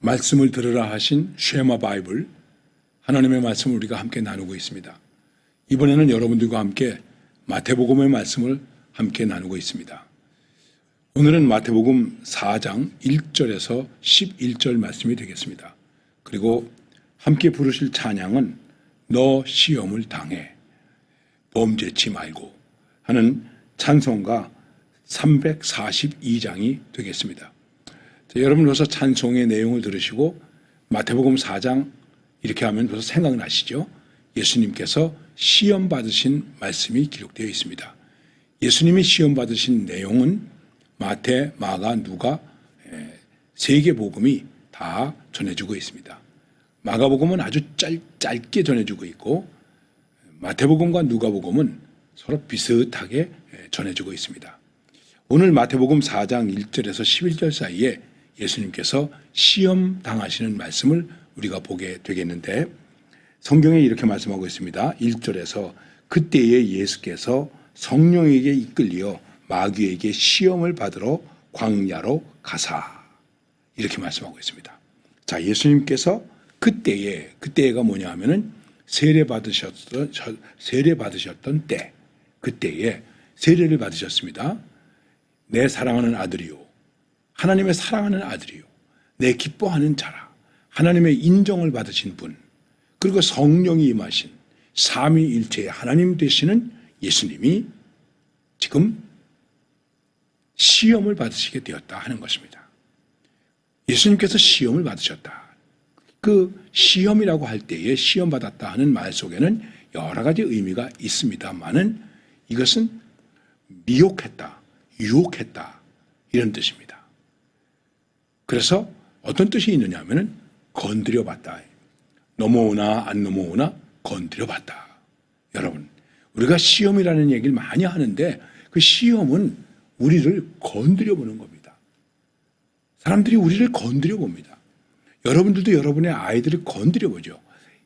말씀을 들으라 하신 쉐마 바이블, 하나님의 말씀을 우리가 함께 나누고 있습니다. 이번에는 여러분들과 함께 마태복음의 말씀을 함께 나누고 있습니다. 오늘은 마태복음 4장 1절에서 11절 말씀이 되겠습니다. 그리고 함께 부르실 찬양은 너 시험을 당해 범죄치 말고 하는 찬송가 342장이 되겠습니다. 여러분 벌써 찬송의 내용을 들으시고 마태복음 4장 이렇게 하면 벌써 생각나시죠? 예수님께서 시험 받으신 말씀이 기록되어 있습니다. 예수님이 시험 받으신 내용은 마태, 마가, 누가 세 개 복음이 다 전해주고 있습니다. 마가복음은 아주 짧게 전해주고 있고 마태복음과 누가복음은 서로 비슷하게 전해주고 있습니다. 오늘 마태복음 4장 1절에서 11절 사이에 예수님께서 시험 당하시는 말씀을 우리가 보게 되겠는데 성경에 이렇게 말씀하고 있습니다. 1절에서 그때에 예수께서 성령에게 이끌려 마귀에게 시험을 받으러 광야로 가사 이렇게 말씀하고 있습니다. 자, 예수님께서 그때가 뭐냐 하면은 세례 받으셨던 때, 그때에 세례를 받으셨습니다. 내 사랑하는 아들이요, 하나님의 사랑하는 아들이요, 내 기뻐하는 자라, 하나님의 인정을 받으신 분, 그리고 성령이 임하신 삼위일체의 하나님 되시는 예수님이 지금 시험을 받으시게 되었다 하는 것입니다. 예수님께서 시험을 받으셨다. 그 시험이라고 할 때에 시험 받았다 하는 말 속에는 여러 가지 의미가 있습니다만은 이것은 미혹했다, 유혹했다 이런 뜻입니다. 그래서 어떤 뜻이 있느냐 하면은 건드려 봤다. 넘어오나 안 넘어오나 건드려 봤다. 여러분, 우리가 시험이라는 얘기를 많이 하는데 그 시험은 우리를 건드려 보는 겁니다. 사람들이 우리를 건드려 봅니다. 여러분들도 여러분의 아이들을 건드려 보죠.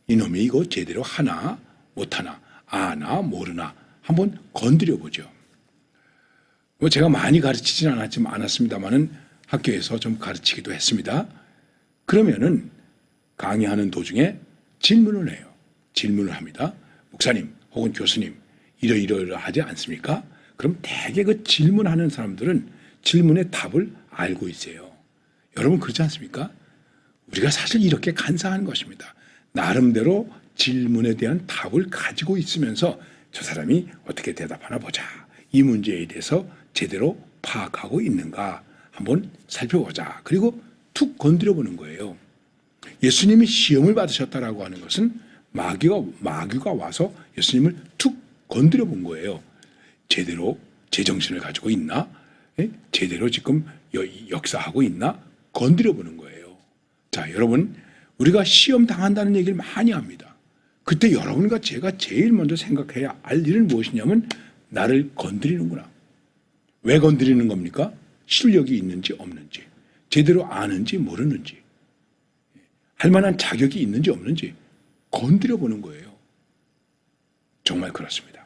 이놈이 이거 제대로 하나 못하나 아나 모르나 한번 건드려 보죠. 뭐 제가 많이 가르치지는 않았습니다만은 학교에서 좀 가르치기도 했습니다. 그러면은 강의하는 도중에 질문을 해요. 질문을 합니다. 목사님 혹은 교수님 이러하지 않습니까? 그럼 대개 그 질문하는 사람들은 질문의 답을 알고 있어요. 여러분 그렇지 않습니까? 우리가 사실 이렇게 간사한 것입니다. 나름대로 질문에 대한 답을 가지고 있으면서 저 사람이 어떻게 대답하나 보자. 이 문제에 대해서 제대로 파악하고 있는가 한번 살펴보자. 그리고 툭 건드려 보는 거예요. 예수님이 시험을 받으셨다라고 하는 것은 마귀가 와서 예수님을 툭 건드려 본 거예요. 제대로 제정신을 가지고 있나? 제대로 지금 역사하고 있나? 건드려 보는 거예요. 자, 여러분, 우리가 시험 당한다는 얘기를 많이 합니다. 그때 여러분과 제가 제일 먼저 생각해야 할 일은 무엇이냐면 나를 건드리는구나. 왜 건드리는 겁니까? 실력이 있는지 없는지, 제대로 아는지 모르는지, 할 만한 자격이 있는지 없는지 건드려 보는 거예요. 정말 그렇습니다.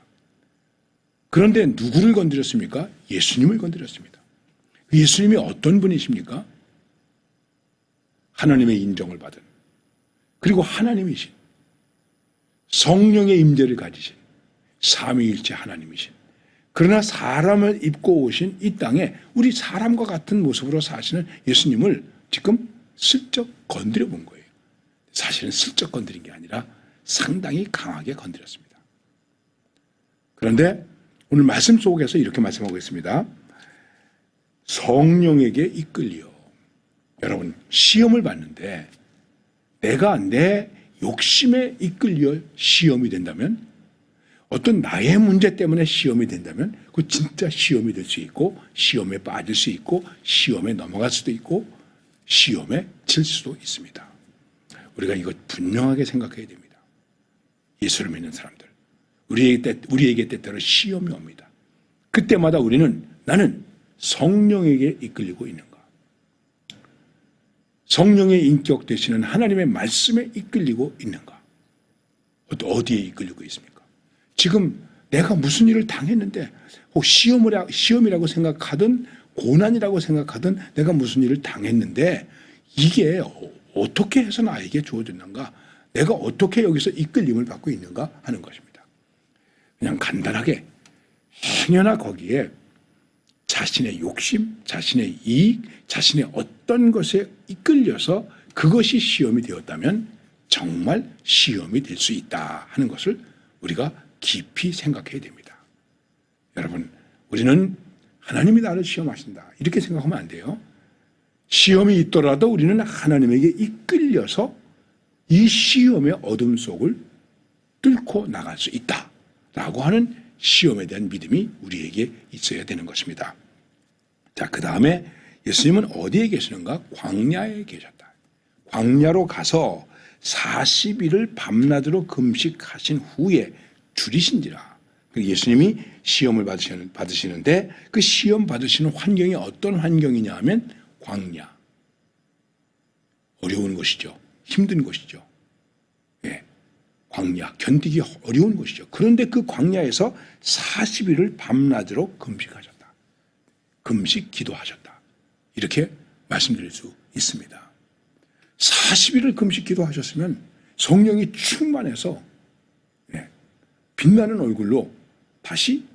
그런데 누구를 건드렸습니까? 예수님을 건드렸습니다. 예수님이 어떤 분이십니까? 하나님의 인정을 받은, 그리고 하나님이신, 성령의 임재를 가지신 삼위일체 하나님이신, 그러나 사람을 입고 오신 이 땅에 우리 사람과 같은 모습으로 사시는 예수님을 지금 슬쩍 건드려 본 거예요. 사실은 슬쩍 건드린 게 아니라 상당히 강하게 건드렸습니다. 그런데 오늘 말씀 속에서 이렇게 말씀하고 있습니다. 성령에게 이끌려. 여러분, 시험을 받는데 내가 내 욕심에 이끌려 시험이 된다면, 어떤 나의 문제 때문에 시험이 된다면 그 진짜 시험이 될 수 있고, 시험에 빠질 수 있고, 시험에 넘어갈 수도 있고, 시험에 질 수도 있습니다. 우리가 이것 분명하게 생각해야 됩니다. 예수를 믿는 사람들, 우리에게 때때로 시험이 옵니다. 그때마다 우리는 나는 성령에게 이끌리고 있는가? 성령의 인격 되시는 하나님의 말씀에 이끌리고 있는가? 어디에 이끌리고 있습니까? 지금 내가 무슨 일을 당했는데 혹 시험이라고 생각하든 고난이라고 생각하든 내가 무슨 일을 당했는데 이게 어떻게 해서 나에게 주어졌는가? 내가 어떻게 여기서 이끌림을 받고 있는가 하는 것입니다. 그냥 간단하게 행여나 거기에 자신의 욕심, 자신의 이익, 자신의 어떤 것에 이끌려서 그것이 시험이 되었다면 정말 시험이 될 수 있다 하는 것을 우리가 깊이 생각해야 됩니다. 여러분, 우리는 하나님이 나를 시험하신다 이렇게 생각하면 안 돼요. 시험이 있더라도 우리는 하나님에게 이끌려서 이 시험의 어둠 속을 뚫고 나갈 수 있다라고 하는 시험에 대한 믿음이 우리에게 있어야 되는 것입니다. 자, 그 다음에 예수님은 어디에 계시는가? 광야에 계셨다. 광야로 가서 40일을 밤낮으로 금식하신 후에 줄이신지라. 예수님이 시험을 받으시는데 그 시험 받으시는 환경이 어떤 환경이냐 하면 광야. 어려운 곳이죠. 힘든 곳이죠. 예. 광야, 견디기 어려운 곳이죠. 그런데 그 광야에서 40일을 밤낮으로 금식하셨다. 금식 기도하셨다. 이렇게 말씀드릴 수 있습니다. 40일을 금식 기도하셨으면 성령이 충만해서 빛나는 얼굴로 다시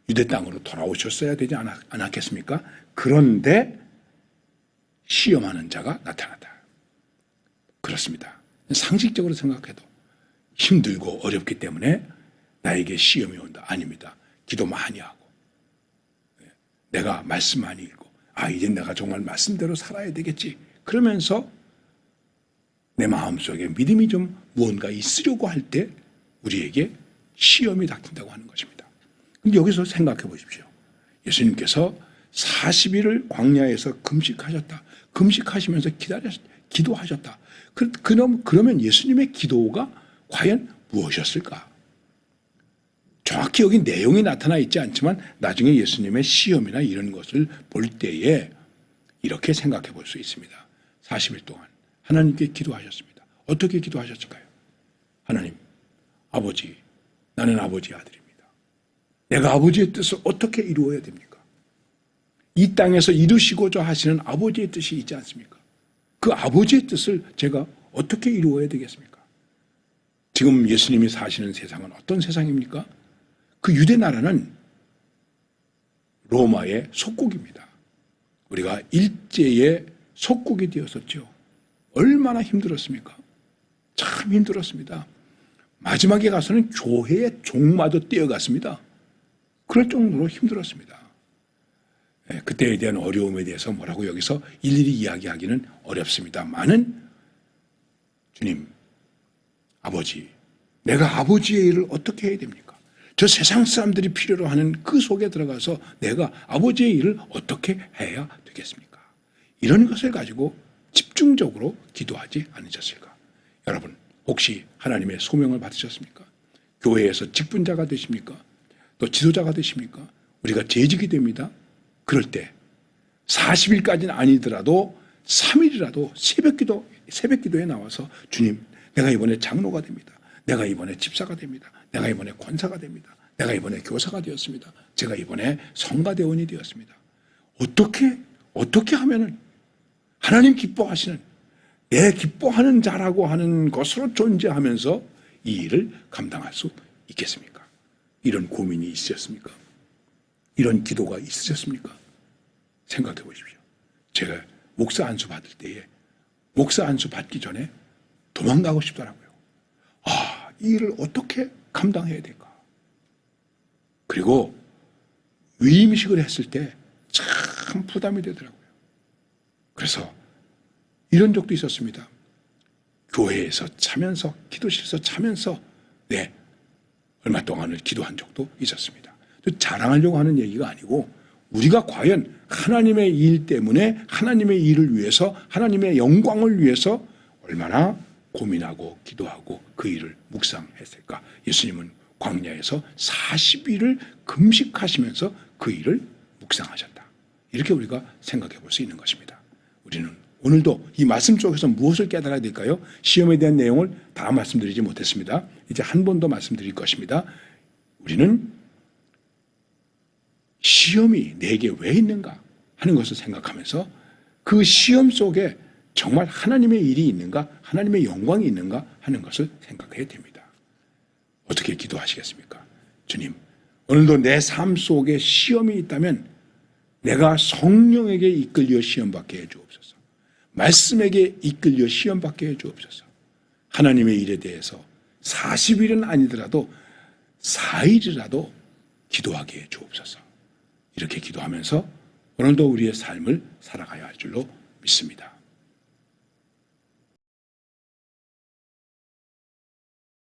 유대 땅으로 돌아오셨어야 되지 않았겠습니까? 그런데 시험하는 자가 나타났다. 그렇습니다. 상식적으로 생각해도 힘들고 어렵기 때문에 나에게 시험이 온다. 아닙니다. 기도 많이 하고 내가 말씀 많이 읽고 이제 내가 정말 말씀대로 살아야 되겠지. 그러면서 내 마음속에 믿음이 좀 무언가 있으려고 할 때 우리에게 시험이 닥친다고 하는 것입니다. 근데 여기서 생각해 보십시오. 예수님께서 40일을 광야에서 금식하셨다. 금식하시면서 기도하셨다. 그러면 예수님의 기도가 과연 무엇이었을까? 정확히 여기 내용이 나타나 있지 않지만 나중에 예수님의 시험이나 이런 것을 볼 때에 이렇게 생각해 볼 수 있습니다. 40일 동안 하나님께 기도하셨습니다. 어떻게 기도하셨을까요? 하나님, 아버지, 나는 아버지의 아들입니다. 내가 아버지의 뜻을 어떻게 이루어야 됩니까? 이 땅에서 이루시고자 하시는 아버지의 뜻이 있지 않습니까? 그 아버지의 뜻을 제가 어떻게 이루어야 되겠습니까? 지금 예수님이 사시는 세상은 어떤 세상입니까? 그 유대 나라는 로마의 속국입니다. 우리가 일제의 속국이 되었었죠. 얼마나 힘들었습니까? 참 힘들었습니다. 마지막에 가서는 교회의 종마도 뛰어갔습니다. 그럴 정도로 힘들었습니다. 그때에 대한 어려움에 대해서 뭐라고 여기서 일일이 이야기하기는 어렵습니다만은 주님, 아버지, 내가 아버지의 일을 어떻게 해야 됩니까? 저 세상 사람들이 필요로 하는 그 속에 들어가서 내가 아버지의 일을 어떻게 해야 되겠습니까? 이런 것을 가지고 집중적으로 기도하지 않으셨을까? 여러분, 혹시 하나님의 소명을 받으셨습니까? 교회에서 직분자가 되십니까? 또 지도자가 되십니까? 우리가 재직이 됩니다. 그럴 때 40일까지는 아니더라도 3일이라도 새벽기도에 나와서 주님, 내가 이번에 장로가 됩니다. 내가 이번에 집사가 됩니다. 내가 이번에 권사가 됩니다. 내가 이번에 교사가 되었습니다. 제가 이번에 성가대원이 되었습니다. 어떻게 하면은 하나님 기뻐하시는 내 기뻐하는 자라고 하는 것으로 존재하면서 이 일을 감당할 수 있겠습니까? 이런 고민이 있으셨습니까? 이런 기도가 있으셨습니까? 생각해 보십시오. 제가 목사 안수 받을 때에 목사 안수 받기 전에 도망가고 싶더라고요. 이 일을 어떻게 감당해야 될까? 그리고 위임식을 했을 때 참 부담이 되더라고요. 그래서 이런 적도 있었습니다. 교회에서 자면서, 기도실에서 자면서 얼마 동안을 기도한 적도 있었습니다. 자랑하려고 하는 얘기가 아니고 우리가 과연 하나님의 일 때문에 하나님의 일을 위해서 하나님의 영광을 위해서 얼마나 고민하고 기도하고 그 일을 묵상했을까? 예수님은 광야에서 40일을 금식하시면서 그 일을 묵상하셨다. 이렇게 우리가 생각해 볼 수 있는 것입니다. 우리는 오늘도 이 말씀 속에서 무엇을 깨달아야 될까요? 시험에 대한 내용을 다 말씀드리지 못했습니다. 이제 한 번 더 말씀드릴 것입니다. 우리는 시험이 내게 왜 있는가 하는 것을 생각하면서 그 시험 속에 정말 하나님의 일이 있는가, 하나님의 영광이 있는가 하는 것을 생각해야 됩니다. 어떻게 기도하시겠습니까? 주님, 오늘도 내 삶 속에 시험이 있다면 내가 성령에게 이끌려 시험받게 해주옵소서. 말씀에게 이끌려 시험받게 해주옵소서. 하나님의 일에 대해서 40일은 아니더라도 4일이라도 기도하게 해주옵소서. 이렇게 기도하면서 오늘도 우리의 삶을 살아가야 할 줄로 믿습니다.